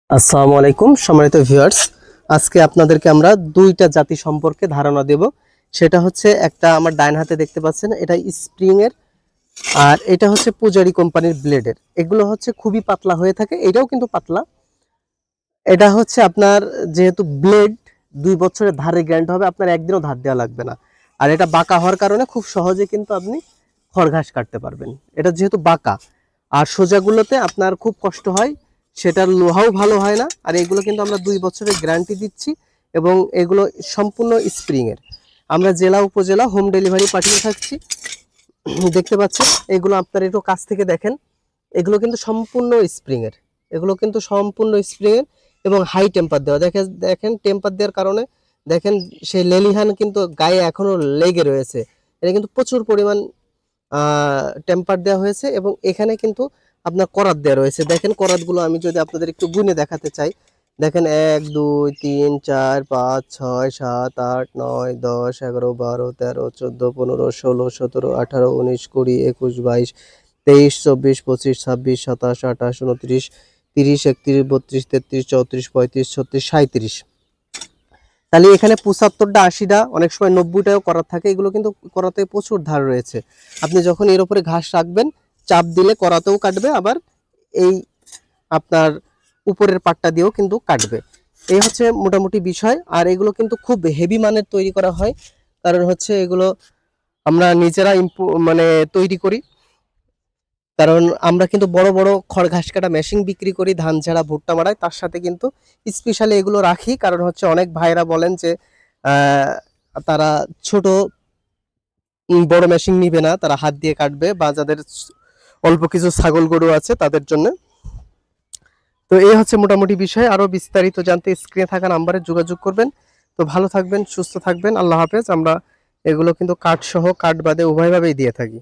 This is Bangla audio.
আসসালামু আলাইকুম সম্মানিত ভিউয়ার্স, আজকে আপনাদেরকে আমরা দুইটা জাতি সম্পর্কে ধারণা দেব। সেটা হচ্ছে একটা আমার ডাইন হাতে দেখতে পাচ্ছেন, এটা স্প্রিং এর, আর এটা হচ্ছে পূজারি কোম্পানির ব্লেডের। এগুলো হচ্ছে খুবই পাতলা হয়ে থাকে, এটাও কিন্তু পাতলা। এটা হচ্ছে আপনার যেহেতু ব্লেড 2 বছরের ধারে গ্যারান্টি হবে, আপনার একদিনও ধার দেওয়া লাগবে না। আর এটা বাঁকা হওয়ার কারণে খুব সহজে কিন্তু আপনি খড় ঘাস কাটতে পারবেন। এটা যেহেতু বাঁকা আর সোজাগুলোতে আপনার খুব কষ্ট হয়, সেটার লোহাও ভালো হয় না। আর এগুলো কিন্তু আমরা 2 বছরের গ্যারান্টি দিচ্ছি এবং এগুলো সম্পূর্ণ স্প্রিং এর। আমরা জেলা উপজেলা হোম ডেলিভারি পাঠিয়ে থাকছি। দেখতে পাচ্ছেন এগুলো আপনার একটু কাছ থেকে দেখেন, এগুলো কিন্তু সম্পূর্ণ স্প্রিং এর। এগুলো কিন্তু সম্পূর্ণ স্প্রিং এর এবং হাই টেম্পার দেওয়া। দেখেন টেম্পার দেওয়ার কারণে দেখেন সেই লেলিহান কিন্তু গায়ে এখনো লেগে রয়েছে। এটা কিন্তু প্রচুর পরিমাণ টেম্পার দেওয়া হয়েছে এবং এখানে কিন্তু আপনার করাত দেওয়া রয়েছে। দেখেন করাতগুলো আমি যদি আপনাদের একটু গুনে দেখাতে চাই, দেখেন 1 2 3 4 5 6 7 8 9 10 11 12 13 14 15 16 17 18 19 20 21 22 23 24 25 26 27 28 29 30 31 32 33 34 35 36 37। তাহলে এখানে 75টা 80টা অনেক সময় 90টাও করাত থাকে। এগুলো কিন্তু করাতে প্রচুর ধার রয়েছে। আপনি যখন এর উপরে ঘাস রাখবেন, চাপ দিলে করাতেও কাটবে, আবার এই আপনার উপরের পাটটা দিয়েও কিন্তু কাটবে। এই হচ্ছে মোটামুটি বিষয়। আর এগুলো কিন্তু খুব হেভি মানের তৈরি করা হয়, কারণ হচ্ছে এগুলো আমরা নিজেরা মানে তৈরি করি। কারণ আমরা কিন্তু বড় বড় খড় ঘাস কাটা মেশিন বিক্রি করি, ধান ঝাড়া ভুট্টা মাড়াই, তার সাথে কিন্তু স্পেশালি এগুলো রাখি। কারণ হচ্ছে অনেক ভাইরা বলেন যে তারা ছোট বড় মেশিন নিবে না, তারা হাত দিয়ে কাটবে, বা যাদের অল্প কিছু ছাগল গরু আছে তাদের জন্য। তো এই হচ্ছে মোটামুটি বিষয়। আরো বিস্তারিত জানতে স্ক্রিনে থাকা নাম্বারে যোগাযোগ করবেন। তো ভালো থাকবেন, সুস্থ থাকবেন, আল্লাহ হাফেজ। আমরা এগুলো কিন্তু কাঠ সহ কাঠ বাদে উভয়ভাবেই দিয়ে থাকি।